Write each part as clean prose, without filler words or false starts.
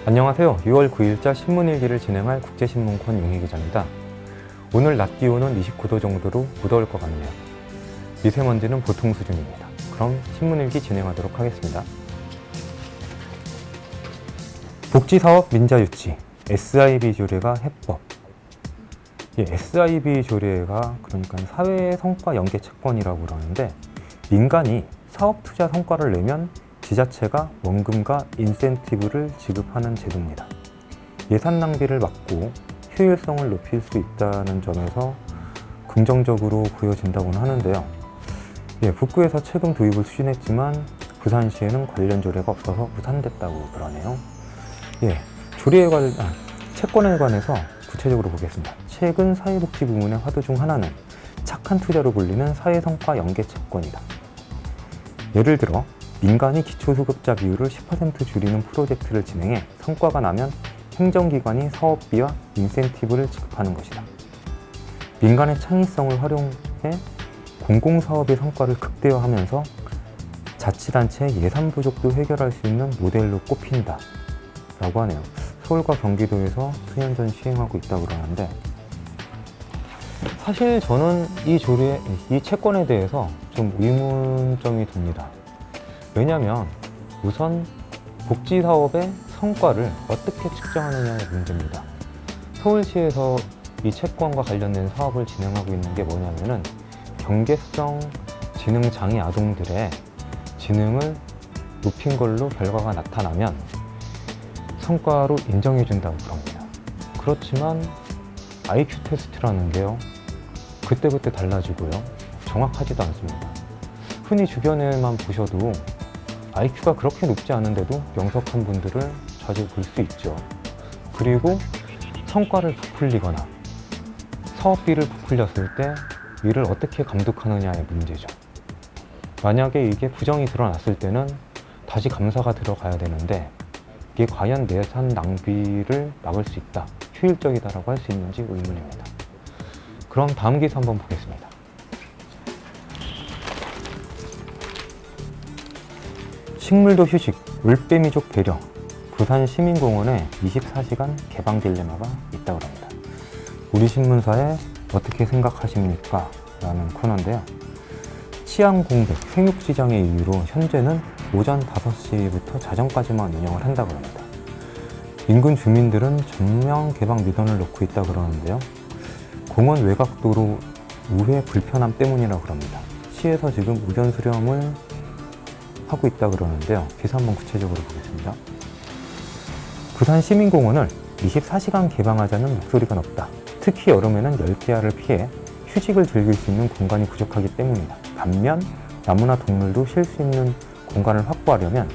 안녕하세요. 6월 9일자 신문일기를 진행할 국제신문권 용희 기자입니다. 오늘 낮 기온은 29도 정도로 무더울 것 같네요. 미세먼지는 보통 수준입니다. 그럼 신문일기 진행하도록 하겠습니다. 복지사업 민자유치, SIB 조례가 해법. SIB 조례가 그러니까 사회의 성과 연계 채권이라고 그러는데, 민간이 사업 투자 성과를 내면 지자체가 원금과 인센티브를 지급하는 제도입니다. 예산 낭비를 막고 효율성을 높일 수 있다는 점에서 긍정적으로 보여진다고는 하는데요. 북구에서 최근 도입을 추진했지만 부산시에는 관련 조례가 없어서 무산됐다고 그러네요. 채권에 관해서 구체적으로 보겠습니다. 최근 사회복지 부문의 화두 중 하나는 착한 투자로 불리는 사회성과 연계 채권이다. 예를 들어 민간이 기초수급자 비율을 10% 줄이는 프로젝트를 진행해 성과가 나면 행정기관이 사업비와 인센티브를 지급하는 것이다. 민간의 창의성을 활용해 공공사업의 성과를 극대화하면서 자치단체의 예산 부족도 해결할 수 있는 모델로 꼽힌다 라고 하네요. 서울과 경기도에서 수년 전 시행하고 있다고 그러는데, 사실 저는 이 채권에 대해서 좀 의문점이 듭니다. 왜냐하면 우선 복지사업의 성과를 어떻게 측정하느냐의 문제입니다. 서울시에서 이 채권과 관련된 사업을 진행하고 있는 게 뭐냐면은 경계성 지능장애 아동들의 지능을 높인 걸로 결과가 나타나면 성과로 인정해준다고 그럽니다. 그렇지만 IQ 테스트라는 게요, 그때그때 달라지고요, 정확하지도 않습니다. 흔히 주변에만 보셔도 IQ가 그렇게 높지 않은데도 명석한 분들을 자주 볼 수 있죠. 그리고 성과를 부풀리거나 사업비를 부풀렸을 때 이를 어떻게 감독하느냐의 문제죠. 만약에 이게 부정이 드러났을 때는 다시 감사가 들어가야 되는데, 이게 과연 예산 낭비를 막을 수 있다, 효율적이다라고 할 수 있는지 의문입니다. 그럼 다음 기사 한번 보겠습니다. 식물도 휴식, 올빼미족 배려, 부산 시민공원에 24시간 개방 딜레마가 있다고 합니다. 우리 신문사에 어떻게 생각하십니까? 라는 코너인데요. 치안 공백, 생육시장의 이유로 현재는 오전 5시부터 자정까지만 운영을 한다고 합니다. 인근 주민들은 전면 개방 민원을 넣고 있다고 그러는데요. 공원 외곽도로 우회 불편함 때문이라고 합니다. 시에서 지금 의견 수렴을 하고 있다 그러는데요. 기사 한번 구체적으로 보겠습니다. 부산 시민공원을 24시간 개방하자는 목소리가 높다. 특히 여름에는 열대야를 피해 휴식을 즐길 수 있는 공간이 부족하기 때문이다. 반면 나무나 동물도 쉴 수 있는 공간을 확보하려면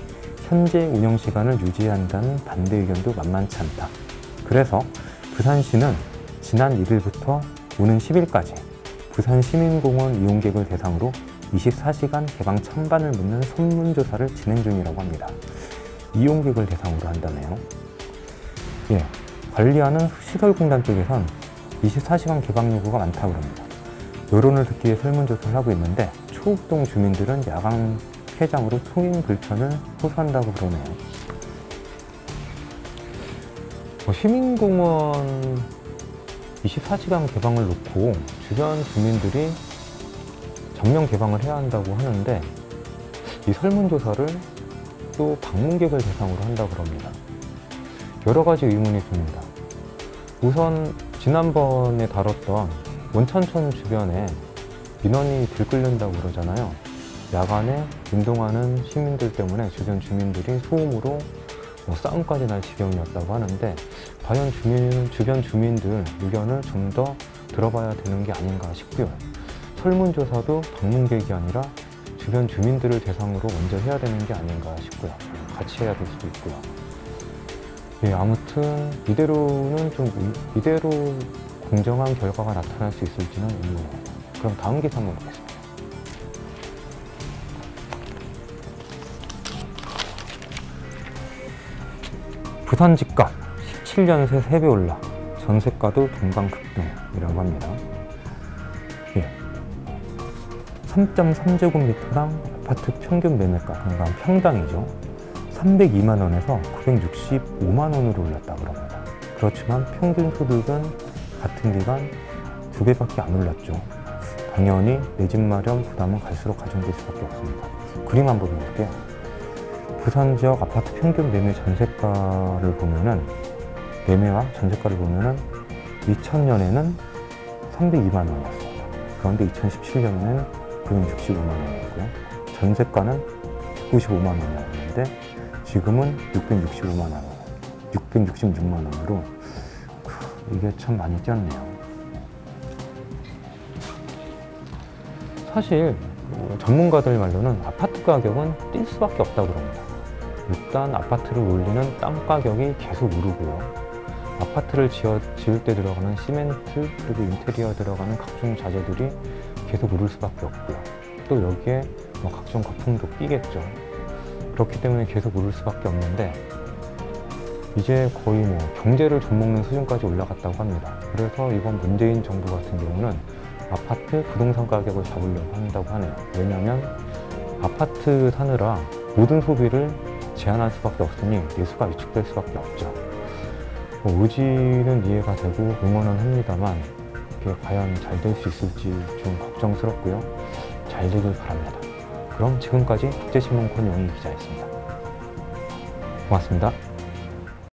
현재 운영 시간을 유지해야 한다는 반대 의견도 만만치 않다. 그래서 부산시는 지난 1일부터 오는 10일까지 부산 시민공원 이용객을 대상으로 24시간 개방 찬반을 묻는 설문조사를 진행 중이라고 합니다. 이용객을 대상으로 한다네요. 관리하는 시설공단 쪽에선 24시간 개방 요구가 많다고 합니다. 여론을 듣기 위해 설문조사를 하고 있는데, 초읍동 주민들은 야간 폐장으로 통행 불편을 호소한다고 그러네요. 시민공원 24시간 개방을 놓고 주변 주민들이 전면 개방을 해야 한다고 하는데, 이 설문조사를 또 방문객을 대상으로 한다고 합니다. 여러 가지 의문이 듭니다. 우선 지난번에 다뤘던 원천천 주변에 민원이 들끓는다고 그러잖아요. 야간에 운동하는 시민들 때문에 주변 주민들이 소음으로 싸움까지 날 지경이었다고 하는데, 과연 주변 주민들 의견을 좀 더 들어봐야 되는 게 아닌가 싶고요. 설문조사도 방문객이 아니라 주변 주민들을 대상으로 먼저 해야 되는 게 아닌가 싶고요. 같이 해야 될 수도 있고요. 아무튼 이대로 공정한 결과가 나타날 수 있을지는 의문입니다. 그럼 다음 기사 한번 보겠습니다. 부산 집값 17년 새 3배 올라, 전세가도 동방급등이라고 합니다. 3.3제곱미터당 아파트 평균 매매가, 그러니까 평당이죠. 302만 원에서 965만 원으로 올랐다고 합니다. 그렇지만 평균 소득은 같은 기간 2배밖에 안 올랐죠. 당연히 내 집 마련 부담은 갈수록 가중될 수밖에 없습니다. 그림 한번 볼게요. 부산 지역 아파트 평균 매매 전세가를 보면은, 매매와 전세가를 보면은 2000년에는 302만 원이었습니다. 그런데 2017년에는 965만 원이었고요. 전세가는 195만 원이었는데 지금은 665만 원, 666만 원으로 이게 참 많이 뛰었네요. 사실 전문가들 말로는 아파트 가격은 뛸 수밖에 없다고 합니다. 일단 아파트를 올리는 땅 가격이 계속 오르고요. 아파트를 지을 때 들어가는 시멘트 그리고 인테리어 들어가는 각종 자재들이 계속 오를 수밖에 없고요. 또 여기에 각종 거품도 끼겠죠. 그렇기 때문에 계속 오를 수밖에 없는데 이제 거의 경제를 좀먹는 수준까지 올라갔다고 합니다. 그래서 이번 문재인 정부 같은 경우는 아파트 부동산 가격을 잡으려고 한다고 하네요. 왜냐하면 아파트 사느라 모든 소비를 제한할 수밖에 없으니 내수가 위축될 수밖에 없죠. 의지는 이해가 되고 응원은 합니다만 이게 과연 잘 될 수 있을지 좀 걱정스럽고요. 잘 되길 바랍니다. 그럼 지금까지 국제신문 권용희 기자였습니다. 고맙습니다.